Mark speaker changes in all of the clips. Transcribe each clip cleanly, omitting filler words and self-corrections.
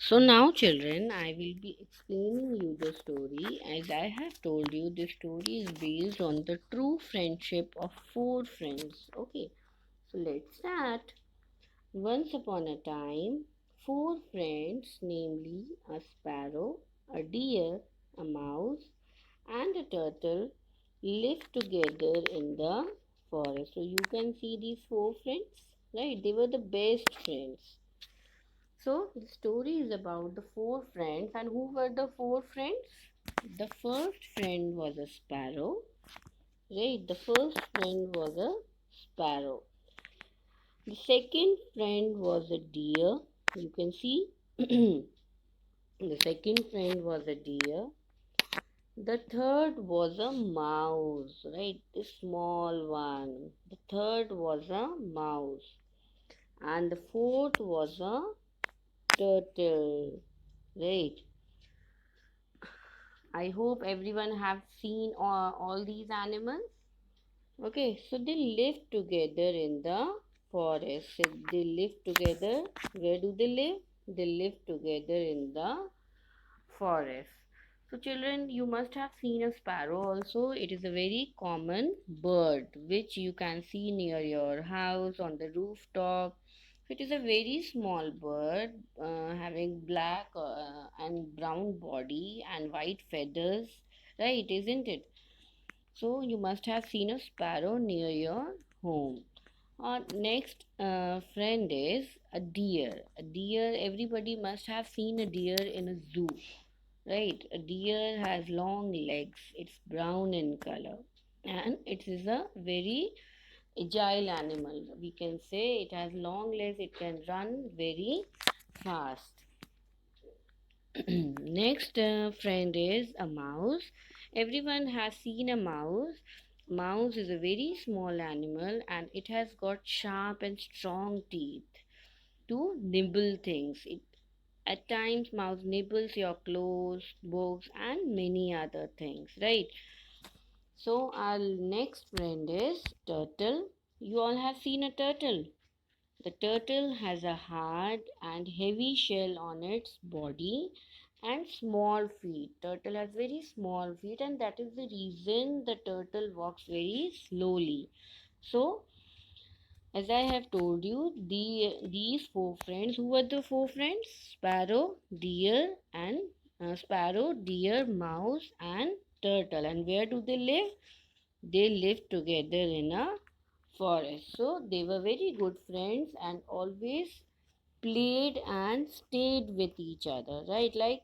Speaker 1: So now, children, I will be explaining you the story. As I have told you, the story is based on the true friendship of four friends. Okay, so let's start. Once upon a time, four friends, namely a sparrow, a deer, a mouse, and a turtle, lived together in the forest. So you can see these four friends, right? They were the best friends. So the story is about the four friends, and who were the four friends? The first friend was a sparrow, right? The first friend was a sparrow. The second friend was a deer. You can see the second friend was a deer. The third was a mouse, right? The small one. The third was a mouse. And the fourth was a turtle, right? I hope everyone have seen all these animals. Okay, so they live together in the forest. So they live together. Where do they live? They live together in the forest. So children, you must have seen a sparrow also. It is a very common bird which you can see near your house on the rooftop. It is a very small bird having black and brown body and white feathers, right? Isn't it? So you must have seen a sparrow near your home. Our next friend is a deer. A deer, everybody must have seen a deer in a zoo, right? A deer has long legs, it's brown in color, and it is a very agile animal. We can say it has long legs, it can run very fast. Next friend is a mouse. Everyone has seen a mouse. Mouse is a very small animal and it has got sharp and strong teeth to nibble things. At times, mouse nibbles your clothes, books, and many other things, right? So, our next friend is turtle. You all have seen a turtle. The turtle has a hard and heavy shell on its body and small feet. Turtle has very small feet, and that is the reason the turtle walks very slowly. So, as I have told you, these four friends, who were the four friends? Sparrow, deer, mouse, and turtle. And where do they live? They live together in a forest. So they were very good friends and always played and stayed with each other, right? Like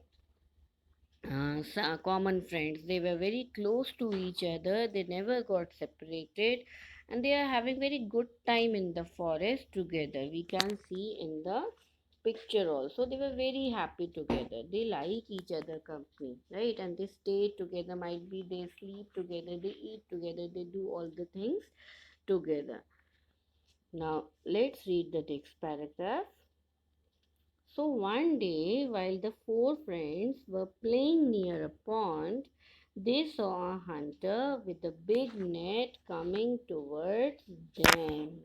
Speaker 1: common friends. They were very close to each other. They never got separated, and they are having very good time in the forest together. We can see in the picture also. They were very happy together. They like each other company, right? And they stay together. Might be they sleep together, they eat together, they do all the things together. Now let's read the next paragraph. So one day, while the four friends were playing near a pond, they saw a hunter with a big net coming towards them.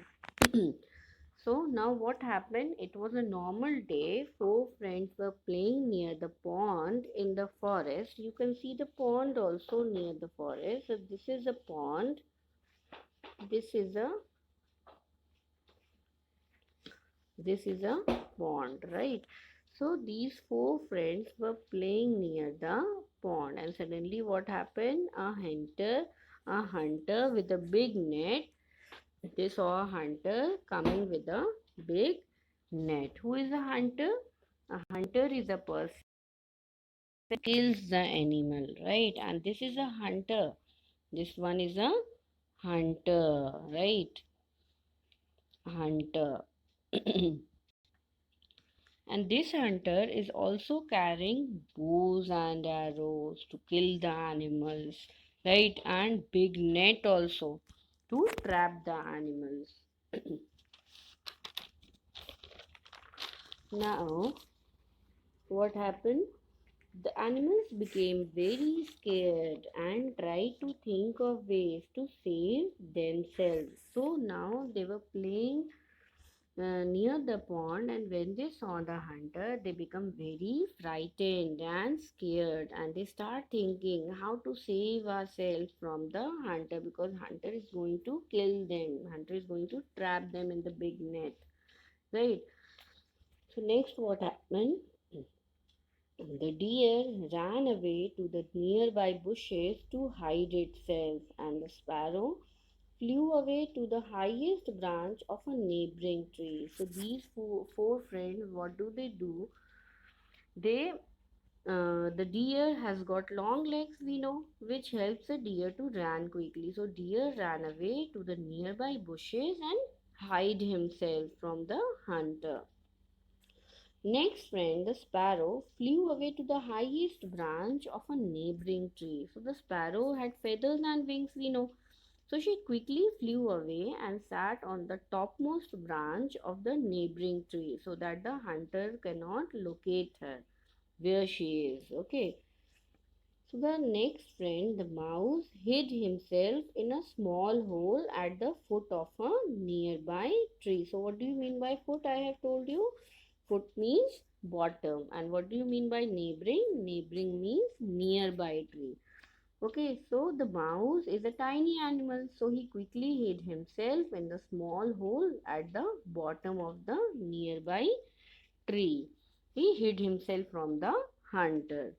Speaker 1: So now what happened? It was a normal day. Four friends were playing near the pond in the forest. You can see the pond also near the forest. So this is a pond. This is a this is a pond, right? So these four friends were playing near the pond, and suddenly what happened? A hunter with a big net. They saw a hunter coming with a big net. Who is a hunter? A hunter is a person that kills the animal, right? And this is a hunter. This one is a hunter, right? Hunter. And this hunter is also carrying bows and arrows to kill the animals, right? And big net also to trap the animals. Now, what happened? The animals became very scared and tried to think of ways to save themselves. So now they were playing near the pond, and when they saw the hunter they become very frightened and scared, and they start thinking how to save ourselves from the hunter, because hunter is going to kill them, hunter is going to trap them in the big net, right? So next what happened, the deer ran away to the nearby bushes to hide itself, and the sparrow flew away to the highest branch of a neighboring tree. So these four friends, what do? They, the deer has got long legs, we know, which helps the deer to run quickly. So deer ran away to the nearby bushes and hide himself from the hunter. Next friend, the sparrow, flew away to the highest branch of a neighboring tree. So the sparrow had feathers and wings, we know. So she quickly flew away and sat on the topmost branch of the neighboring tree so that the hunter cannot locate her where she is. Okay. So the next friend, the mouse, hid himself in a small hole at the foot of a nearby tree. So what do you mean by foot? I have told you. Foot means bottom. And what do you mean by neighboring? Neighboring means nearby tree. Okay, so the mouse is a tiny animal, so he quickly hid himself in the small hole at the bottom of the nearby tree. He hid himself from the hunter.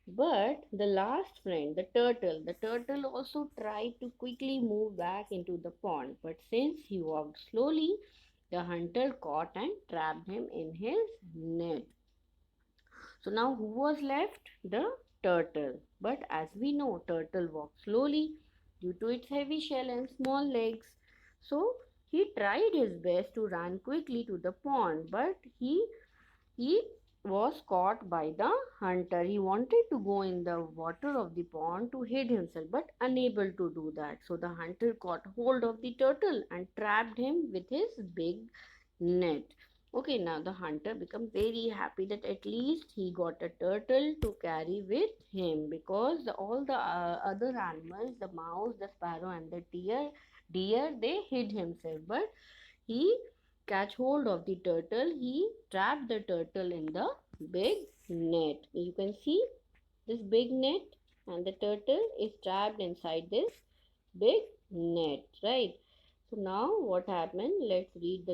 Speaker 1: But the last friend, the turtle also tried to quickly move back into the pond. But since he walked slowly, the hunter caught and trapped him in his net. So now who was left? The turtle. But as we know, turtle walks slowly due to its heavy shell and small legs. So he tried his best to run quickly to the pond, but he was caught by the hunter. He wanted to go in the water of the pond to hide himself, but unable to do that. So the hunter caught hold of the turtle and trapped him with his big net. Okay, now the hunter became very happy that at least he got a turtle to carry with him, because all the other animals, the mouse, the sparrow, and the deer, they hid himself, but he catch hold of the turtle. He trapped the turtle in the big net. You can see this big net, and the turtle is trapped inside this big net, right? So now what happened? Let's read the